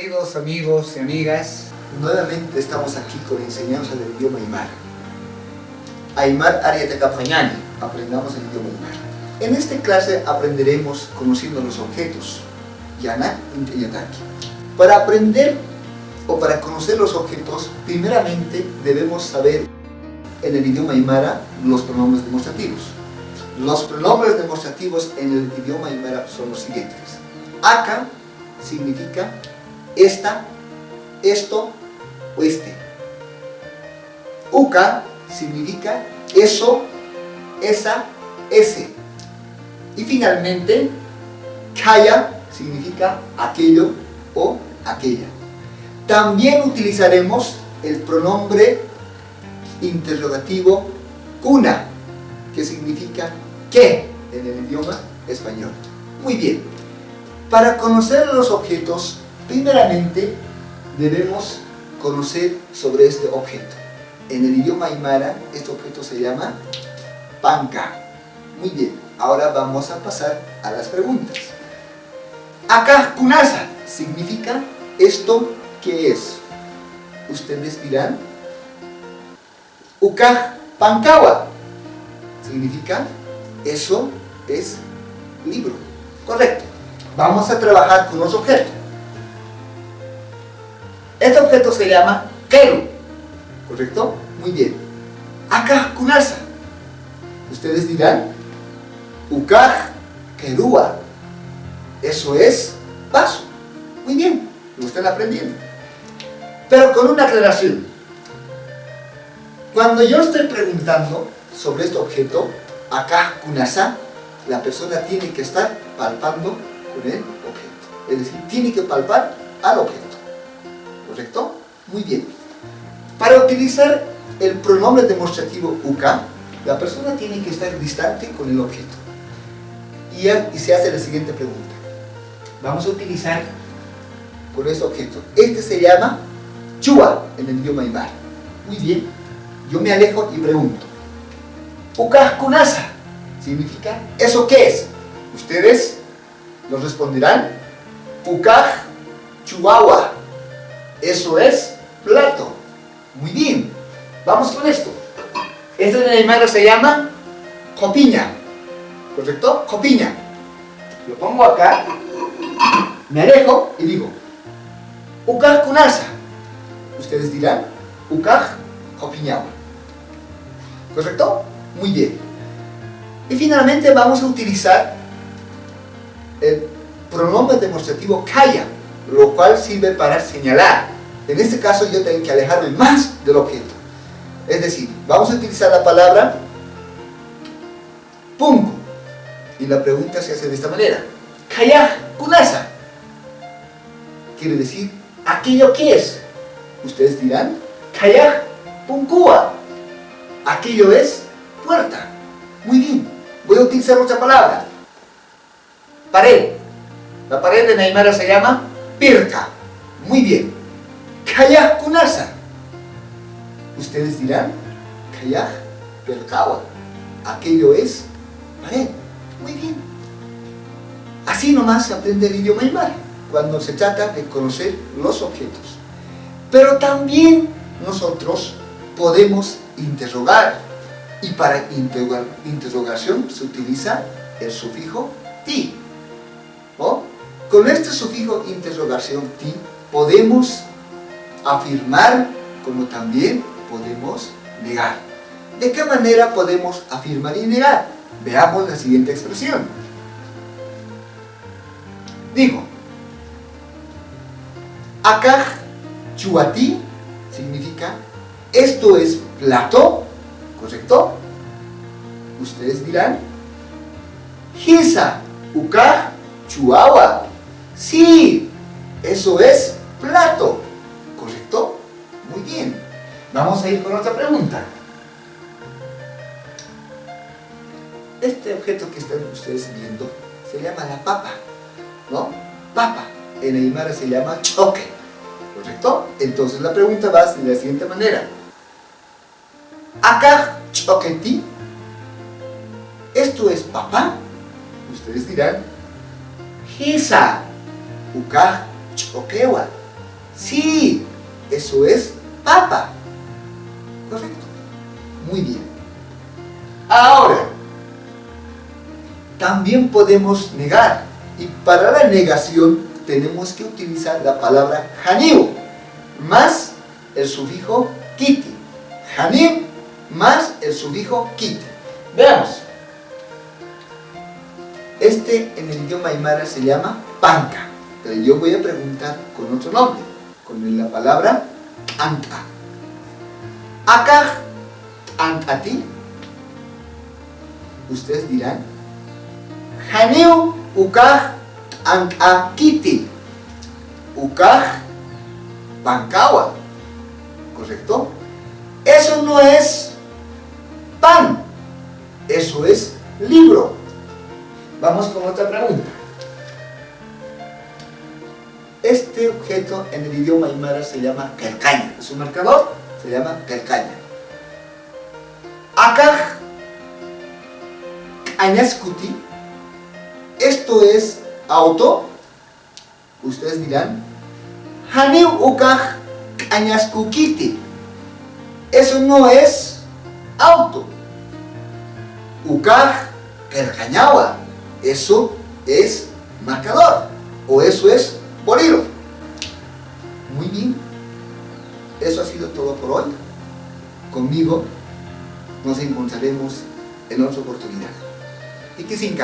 queridos amigos y amigas. Nuevamente estamos aquí con la enseñanza del idioma Aymara. Aymar Ariatakapañani, aprendamos el idioma Aymara. En esta clase aprenderemos conociendo los objetos. Yana Inteyataki. Para aprender o para conocer los objetos, primeramente debemos saber en el idioma Aymara los pronombres demostrativos. Los pronombres demostrativos en el idioma Aymara son los siguientes. Acá significa esta, esto o este. Uka significa eso, esa, ese. Y finalmente, kaya significa aquello o aquella. También utilizaremos el pronombre interrogativo kuna, que significa ¿qué? En el idioma español. Muy bien. Para conocer los objetos, primeramente debemos conocer sobre este objeto. En el idioma Aymara, este objeto se llama panca. Muy bien. Ahora vamos a pasar a las preguntas. Acá kunasa significa ¿esto qué es? Ustedes dirán. Ukaj pankawa significa eso es libro. Correcto. Vamos a trabajar con los objetos. Este objeto se llama keru. ¿Correcto? Muy bien. Akaj kunasa. Ustedes dirán ukaj kerua. Eso es vaso. Muy bien. Lo están aprendiendo. Pero con una aclaración. Cuando yo estoy preguntando sobre este objeto, akaj kunasa, la persona tiene que estar palpando con el objeto. Es decir, tiene que palpar al objeto. ¿Correcto? Muy bien. Para utilizar el pronombre demostrativo uka, la persona tiene que estar distante con el objeto. Y se hace la siguiente pregunta. Vamos a utilizar con este objeto. Este se llama chua en el idioma Aymara. Muy bien. Yo me alejo y pregunto. Ukaj kunasa significa ¿eso qué es? Ustedes nos responderán ukaj chuawa. Eso es plato. Muy bien. Vamos con esto. Esto en el Aymara se llama copiña. ¿Correcto? Copiña. Lo pongo acá. Me alejo y digo ukaj kunasa. Ustedes dirán ukaj copiñawa. ¿Correcto? Muy bien. Y finalmente vamos a utilizar el pronombre demostrativo kaya, lo cual sirve para señalar. En este caso yo tengo que alejarme más del objeto. Es decir, vamos a utilizar la palabra punku. Y la pregunta se hace de esta manera. Kaya kunasa. Quiere decir, ¿aquello qué es? Ustedes dirán, kaya punkua. Aquello es puerta. Muy bien. Voy a utilizar otra palabra. Pared. La pared en Aymara se llama pirka. Muy bien. Kayaj kunasa. Ustedes dirán, kayaj perkawa. Aquello es pared. Muy bien. Así nomás se aprende el idioma Aymara, cuando se trata de conocer los objetos. Pero también nosotros podemos interrogar. Y para interrogación se utiliza el sufijo ti. ¿Oh? Con este sufijo interrogación ti podemos afirmar como también podemos negar. ¿De qué manera podemos afirmar y negar? Veamos la siguiente expresión. Digo, akaj chuati significa esto es plato. ¿Correcto? Ustedes dirán Hisa ukaj chuawa. Sí, eso es plato. ¿Correcto? Muy bien. Vamos a ir con otra pregunta. Este objeto que están ustedes viendo se llama la papa. ¿No? Papa. En Aymara se llama choque. ¿Correcto? Entonces la pregunta va de la siguiente manera. Akaj choketi. ¿Esto es papá? Ustedes dirán Hisa ukaj chokewa. Sí, eso es papa. Correcto. Muy bien. Ahora, también podemos negar. Y para la negación tenemos que utilizar la palabra haniu más el sufijo kiti. Haniu más el sufijo kiti. Veamos. Este en el idioma aymara se llama panca, pero yo voy a preguntar con otro nombre, con la palabra anca. Acá, ancati, ustedes dirán, haniu ukaj ankakiti, ukaj pancawa, ¿correcto? Eso no es pan, eso es libro. Vamos con otra pregunta. Este objeto en el idioma aymara se llama calcaña. Es un marcador, se llama calcaña. Acá, añascuti, esto es auto. Ustedes dirán, haniu ukaj añaskukiti. Eso no es auto. Ukaj calcañawa. Eso es marcador, o eso es bolígrafo. Muy bien, eso ha sido todo por hoy. Conmigo nos encontraremos en otra oportunidad. Y que sin